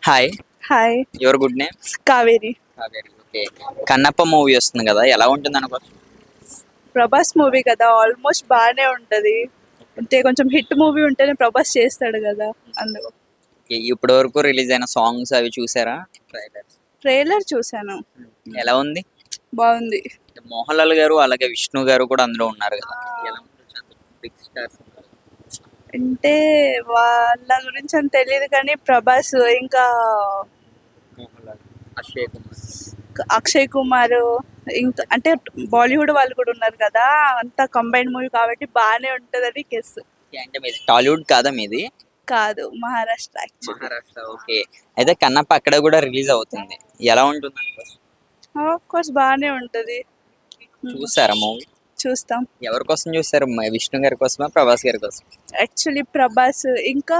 Hi. Hi. Your good name? Kaveri. Kaveri. Okay. Kannappa movie వస్తుంది కదా, ఎలా ఉంటుంది అనుకోవచ్చు? ప్రభాస్ మూవీ కదా, ఆల్మోస్ట్ బాగానే ఉంటది. అంటే కొంచెం హిట్ మూవీ ఉంటేనే ప్రభాస్ చేస్తాడు కదా, అందుకు. ఇప్పటి వరకు రిలీజ్ అయిన సాంగ్స్ అవి చూసారా? ట్రైలర్ చూసాను, ఎలా ఉంది? బాగుంది. మోహన్ లాల్ గారు అలాగే విష్ణు గారు కూడా అందులో ఉన్నారు కదా, ఎలా ఉంటుంది? Big stars. అంటే వాళ్ళ గురించి అని తెలియదు కానీ ప్రభాస్ ఇంకా మోహన్ లాల్, అక్షయ్ కుమార్. అక్షయ్ కుమార్ ఇంకా అంటే బాలీవుడ్ వాళ్ళు కూడా ఉన్నారు కదా, అంతా కంబైన్డ్ మూవీ కాబట్టి బాగానే ఉంటదని గెస్. అంటే మీది టాలీవుడ్ కాదా మీది? కాదు, మహారాష్ట్ర యాక్చువల్లీ. మహారాష్ట్ర. ఓకే. అయితే కన్నప్ప అక్కడ కూడా రిలీజ్ అవుతుంది, ఎలా ఉంటుంది? ఆఫ్ కోర్స్ బాగానే ఉంటది. చూసారా మూవీ? చూస్తాం. ఎవరి కోసం చూసారు? విష్ణు గారి కోసమా, ప్రభాస్ గారి కోసం? యాక్చువల్లీ ప్రభాస్ ఇంకా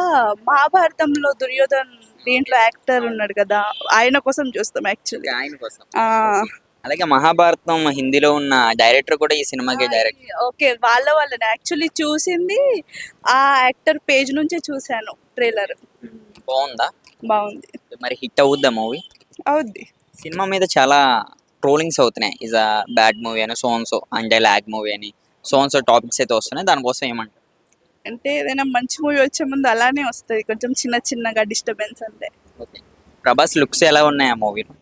మహాభారతంలో దుర్యోధన్ దీంట్లో యాక్టర్ ఉన్నాడు కదా, ఆయన కోసం చూస్తాం యాక్చువల్లీ. ఆయన కోసం. అలాగే మహాభారతం హిందీలో ఉన్న డైరెక్టర్ కూడా ఈ సినిమాకి డైరెక్ట్. ఓకే, వాళ్ళని యాక్చువల్లీ చూసింది ఆ యాక్టర్ పేజ్ నుంచే చూశాను ట్రైలర్. బాగుందా? బాగుంది. మరి హిట్ అవుద్దా మూవీ? అవుద్ది. సినిమా మీద చాలా ట్రోలింగ్స్ అవుతున్నాయి, ఇస్ అ బ్యాడ్ మూవీ అని, సోన్సో అంటే లాగ్ మూవీ అని, సోన్సో టాపిక్స్ అయితే వస్తున్నాయి. దానికోసం ఏమంటారు? అంటే ఏదైనా మంచి మూవీ వచ్చే ముందు అలానే వస్తుంది, కొంచెం చిన్న చిన్నగా డిస్టర్బెన్స్ అంతే. ఓకే. ప్రభాస్ లుక్స్ ఎలా ఉన్నాయి ఆ మూవీలో?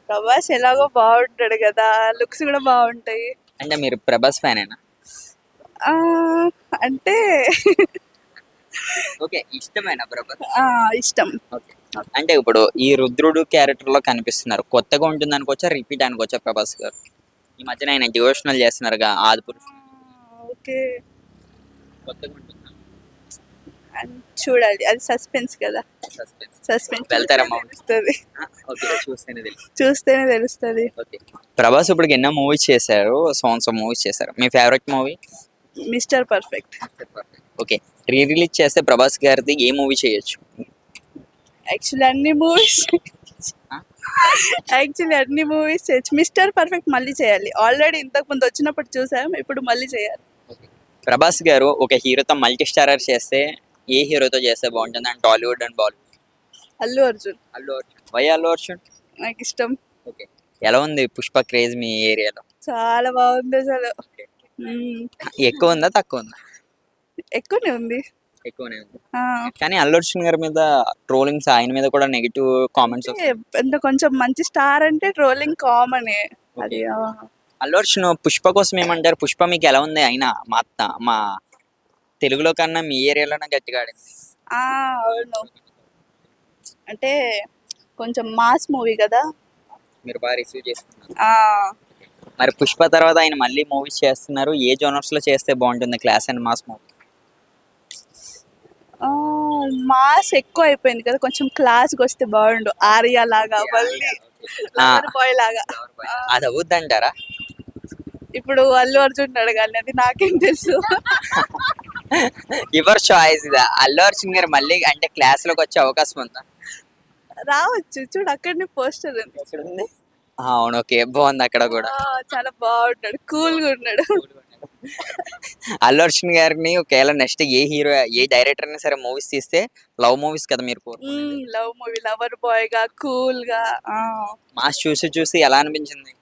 ప్రభాస్ ఎలాగో బాగుంటాడు కదా, లుక్స్ కూడా బాగుంటాయి. అంటే మీరు ప్రభాస్ ఫ్యానేనా? ఆ, అంటే ఓకే, ఇష్టమేనా ప్రభాస్? ఇష్టం. ఓకే. అంటే ఇప్పుడు ఈ రుద్రుడు క్యారెక్టర్ లో కనిపిస్తున్నారు, కొత్తగా ఉంటుంది అనుకోవచ్చా, రిపీట్ అనుకోవచ్చా ప్రభాస్ గారు? ఈ మధ్యన ఆయన డివోషనల్ చేస్తున్నారుగా, ఆదిపురుషుడు. ఓకే, కొత్తగా ఉంటుందా? చూడాలి, అది సస్పెన్స్ కదా. సస్పెన్స్ వెళ్తారా తెలుస్తుంది, చూస్తేనే తెలుస్తుంది. ఓకే. ప్రభాస్ ఇప్పుడు ఎన్నో మూవీస్ చేశారు, సోన్సో మూవీస్ చేశారు. మీ favourite movie? Mr Perfect. Okay. Release చేస్తే ప్రభాస్ గారిది ఏ మూవీ చేయొచ్చు? యాక్చువల్లీ అన్ని మూవీస్ చేయొచ్చు. మిస్టర్ పర్ఫెక్ట్ మళ్ళీ చేయాలి, ఆల్రెడీ ఇంతకు ముందు వచ్చినప్పుడు చూసాం, ఇప్పుడు మళ్ళీ చేయాలి. ప్రభాస్ గారు ఒక హీరోతో మల్టీ స్టారర్ చేస్తే ఏ హీరోతో చేస్తే బాగుంటుంది and Tollywood and Bollywood? Allu Arjun. Why Allu Arjun? నాకు ఇష్టం. ఓకే. ఎలా ఉంది పుష్ప క్రేజ్ మీ ఏరియాలో? చాలా బాగుంది అసలు. ఎక్కువ ఉందా తక్కువ ఉందా? ఎక్కువనే ఉంది. ఎక్కువనే ఉంది. కానీ అల్లు అర్జున్ గారి మీద ట్రోలింగ్స్, ఆయన మీద కూడా నెగిటివ్ కామెంట్స్. ఎంత కొంచెం మంచి స్టార్ అంటే ట్రోలింగ్ కామనే అది. అల్లు అర్జున్ పుష్ప కోసం ఏమంటారు? పుష్ప మీకు ఎలా ఉంది? అయినా మా తెలుగులో కన్నా మీ ఏరియాలోనే గట్టిగా ఆడింది. అవును, అంటే కొంచెం మాస్ మూవీ కదా, మీరు బాగా రిసీవ్ చేసుకున్నారు. మరి పుష్ప తర్వాత ఆయన మళ్ళీ మూవీస్ చేస్తున్నారు, ఏ జోనర్స్ లో చేస్తే బాగుంటుంది? Class and mass movie. Mass ఎక్కువ అయిపోయింది కదా, కొంచెం క్లాస్కి వస్తే బాగుండు. ఆర్యా లాగా, మళ్ళీ బాయ్ లాగా. అది అవుద్దంటారా? ఇప్పుడు అల్లు అర్జున్ అడగాలి, అది నాకేం తెలుసు. Your choice. అల్లు అర్జున్ గారు మళ్ళీ అంటే క్లాస్ లోకి వచ్చే అవకాశం ఉందా? రావచ్చు, చూడు అక్కడనే పోస్టర్ ఉంది. అవును, ఓకే, బాగుంది. అక్కడ కూడా చాలా బాగుంటాడు, కూల్ గా ఉన్నాడు. అల్లు అర్జున్ గారిని ఒకవేళ నెక్స్ట్ ఏ హీరో, ఏ డైరెక్టర్ అయినా సరే మూవీస్ తీస్తే, లవ్ మూవీస్ కదా మీరు? లవ్ మూవీ, లవర్ బాయ్ గా, కూల్ గా. మాస్ చూసి ఎలా అనిపించింది?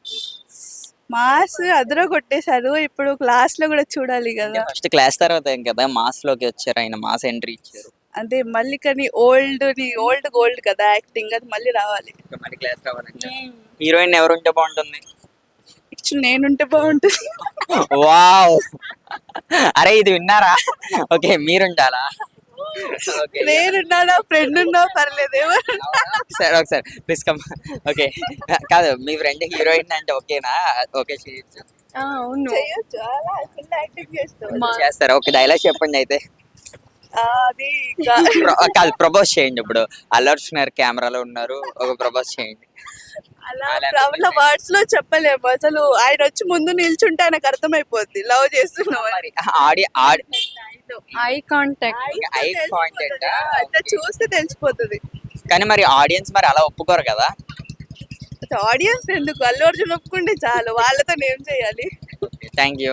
మాస్ అదరో కొట్టేశారు. ఇప్పుడు క్లాస్ లో కూడా చూడాలి కదా. ఫస్ట్ క్లాస్ తర్వాత కదా మాస్ లోకి వచ్చారు, ఆయన మాస్ ఎంట్రీ ఇచ్చారు. అదే మళ్ళీ, కానీ ఓల్డ్ గోల్డ్ కదా యాక్టింగ్, అది మళ్ళీ రావాలి. మళ్ళీ క్లాస్ రావాలంటే హీరోయిన్ ఎవరు ఉంటే బాగుంటుంది? నేనుంటే బాగుంటుంది. వావ్, అరే ఇది విన్నారా? ఓకే, మీరుండాలా? నేనున్నాడా, ఫ్రెండ్ ఉన్నా పర్లేదు. సరే, ఒకసారి ప్లీజ్ కమ్. ఓకే, కాదు మీ ఫ్రెండ్ హీరోయిన్ అంటే ఓకేనా? ఓకే, చేయొచ్చు. అవును, చేస్తారా? ఒక డైలాగ్ చెప్పండి అయితే. అది కాదు, ప్రపోజ్ చేయండి. ఇప్పుడు అల్లు అర్జున్ గారు కెమెరాలో ఉన్నారు, ఒక ప్రపోజ్ చేయండి. అలా వర్డ్స్ లో చెప్పలేము అసలు. ఆయన వచ్చి ముందు నిల్చుంటే ఆయనకు అర్థమైపోద్ది లవ్ చేస్తున్నాం. ఐ కాంటాక్ట్ చూస్తే తెలిసిపోతుంది. కానీ మరి ఆడియన్స్ మరి అలా ఒప్పుకోరు కదా. ఆడియన్స్ ఎందుకు, అల్లు అర్జున్ ఒప్పుకుంటే చాలు, వాళ్ళతో ఏం చేయాలి. Thank you.